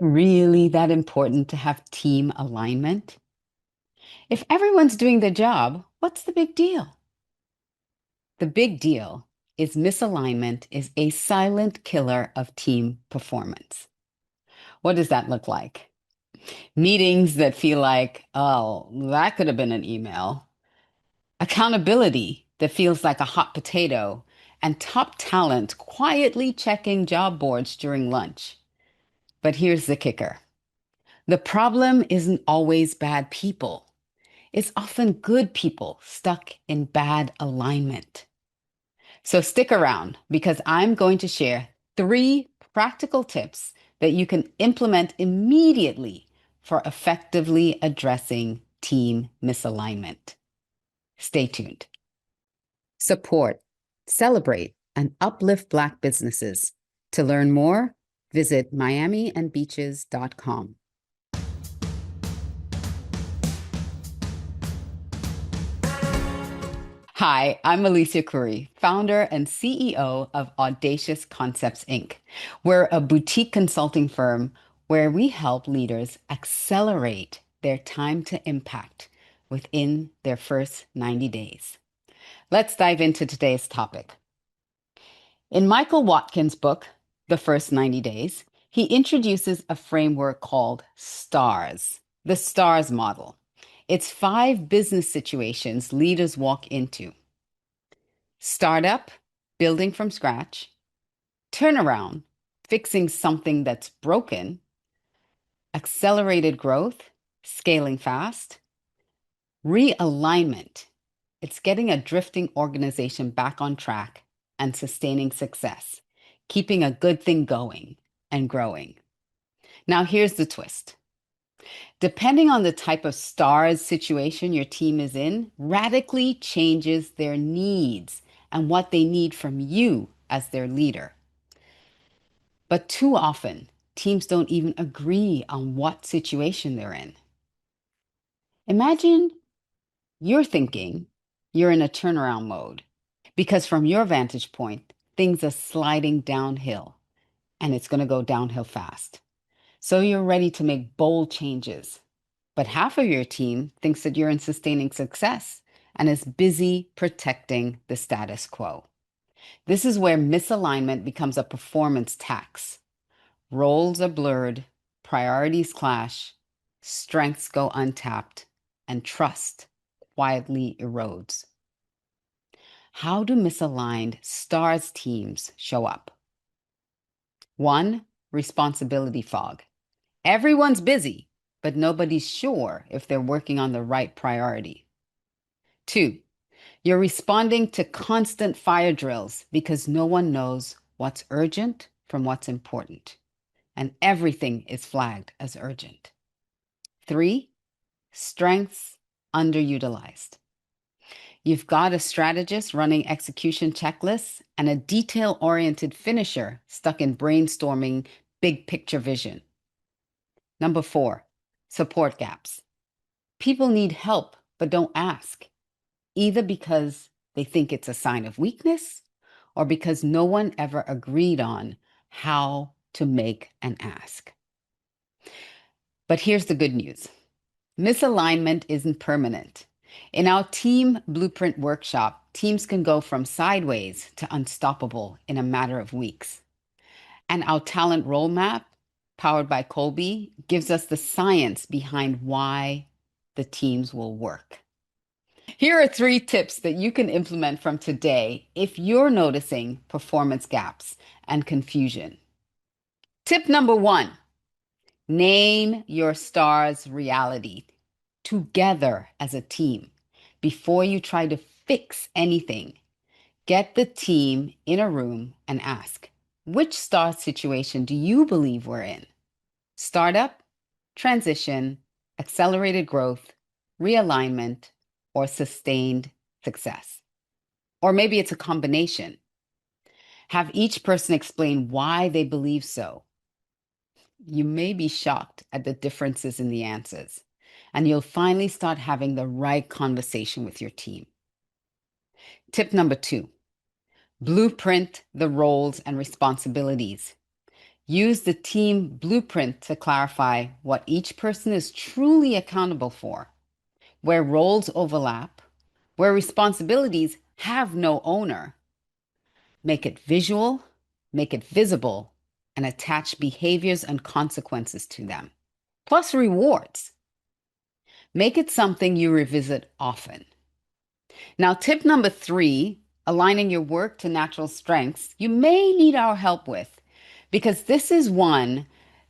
really that important to have team alignment? If everyone's doing their job, what's the big deal? The big deal is misalignment is a silent killer of team performance. What does that look like? Meetings that feel like, oh, that could have been an email. Accountability that feels like a hot potato. And top talent quietly checking job boards during lunch. But here's the kicker. The problem isn't always bad people. It's often good people stuck in bad alignment. So stick around because I'm going to share 3 practical tips that you can implement immediately for effectively addressing team misalignment. Stay tuned. Support, celebrate, and uplift Black businesses. To learn more, visit miamiandbeaches.com. Hi, I'm Alicia Couri, founder and CEO of Audacious Concepts, Inc. We're a boutique consulting firm where we help leaders accelerate their time to impact within their first 90 days. Let's dive into today's topic. In Michael Watkins' book, The First 90 Days, he introduces a framework called STARS, the STARS model. It's 5 business situations leaders walk into: startup, building from scratch; turnaround, fixing something that's broken; accelerated growth, scaling fast; realignment, it's getting a drifting organization back on track and sustaining success, keeping a good thing going and growing. Now, here's the twist. Depending on the type of STARS situation your team is in, radically changes their needs and what they need from you as their leader. But too often, teams don't even agree on what situation they're in. Imagine you're thinking you're in a turnaround mode because from your vantage point, things are sliding downhill and it's going to go downhill fast. So you're ready to make bold changes. But half of your team thinks that you're in sustaining success and is busy protecting the status quo. This is where misalignment becomes a performance tax. Roles are blurred, priorities clash, strengths go untapped, and trust quietly erodes. How do misaligned STARS teams show up? 1, responsibility fog. Everyone's busy, but nobody's sure if they're working on the right priority. 2, you're responding to constant fire drills because no one knows what's urgent from what's important, and everything is flagged as urgent. 3, strengths underutilized. You've got a strategist running execution checklists and a detail-oriented finisher stuck in brainstorming big picture vision. Number 4, support gaps. People need help but don't ask, either because they think it's a sign of weakness or because no one ever agreed on how to make an ask. But here's the good news. Misalignment isn't permanent. In our team blueprint workshop, teams can go from sideways to unstoppable in a matter of weeks. And our talent RoleMap, powered by Kolbe, gives us the science behind why the teams will work. Here are 3 tips that you can implement from today if you're noticing performance gaps and confusion. Tip number 1, name your STARS reality together as a team. Before you try to fix anything, get the team in a room and ask, which STARS situation do you believe we're in? Startup, transition, accelerated growth, realignment, or sustained success? Or maybe it's a combination. Have each person explain why they believe so. You may be shocked at the differences in the answers, and you'll finally start having the right conversation with your team. Tip number 2, blueprint the roles and responsibilities. Use the team blueprint to clarify what each person is truly accountable for, where roles overlap, where responsibilities have no owner. Make it visual, make it visible, and attach behaviors and consequences to them, plus rewards. Make it something you revisit often. Now, tip number 3, aligning your work to natural strengths, you may need our help with, because this is one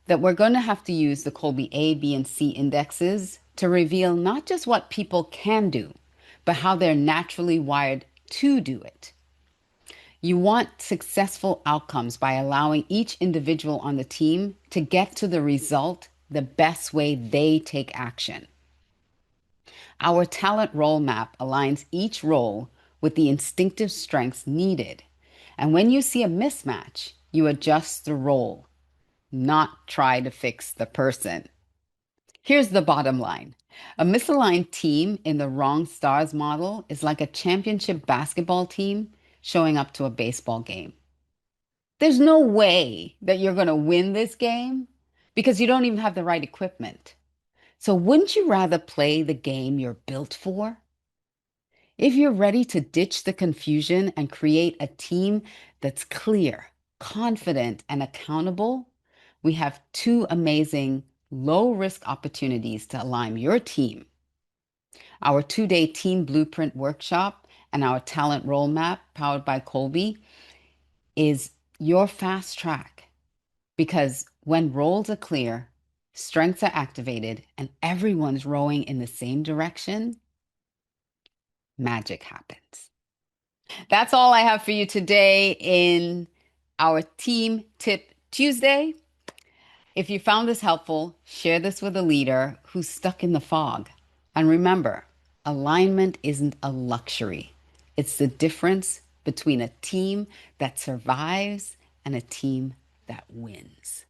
that we're going to have to use the Kolbe A, B, and C indexes to reveal not just what people can do, but how they're naturally wired to do it. You want successful outcomes by allowing each individual on the team to get to the result the best way they take action. Our talent role map aligns each role with the instinctive strengths needed. And when you see a mismatch, you adjust the role, not try to fix the person. Here's the bottom line. A misaligned team in the wrong stars model is like a championship basketball team showing up to a baseball game. There's no way that you're going to win this game because you don't even have the right equipment. So wouldn't you rather play the game you're built for? If you're ready to ditch the confusion and create a team that's clear, confident, and accountable, we have 2 amazing low-risk opportunities to align your team. Our 2-day team blueprint workshop and our talent role map powered by Kolbe is your fast track, because when roles are clear, strengths are activated, and everyone's rowing in the same direction, magic happens. That's all I have for you today in our Team Tip Tuesday. If you found this helpful, share this with a leader who's stuck in the fog. And remember, alignment isn't a luxury. It's the difference between a team that survives and a team that wins.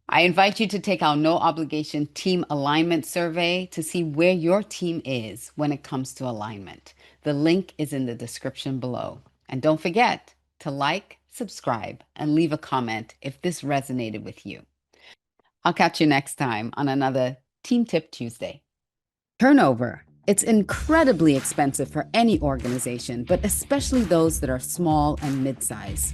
I invite you to take our no obligation team alignment survey to see where your team is when it comes to alignment. The link is in the description below. And don't forget to like, subscribe, and leave a comment if this resonated with you. I'll catch you next time on another Team Tip Tuesday. Turnover. It's incredibly expensive for any organization, but especially those that are small and mid-size.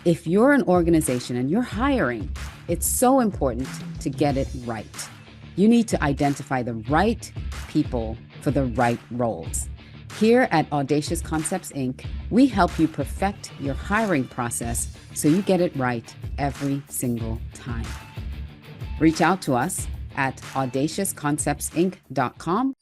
If you're an organization and you're hiring, it's so important to get it right. You need to identify the right people for the right roles. Here at Audacious Concepts, Inc., we help you perfect your hiring process so you get it right every single time. Reach out to us at audaciousconceptsinc.com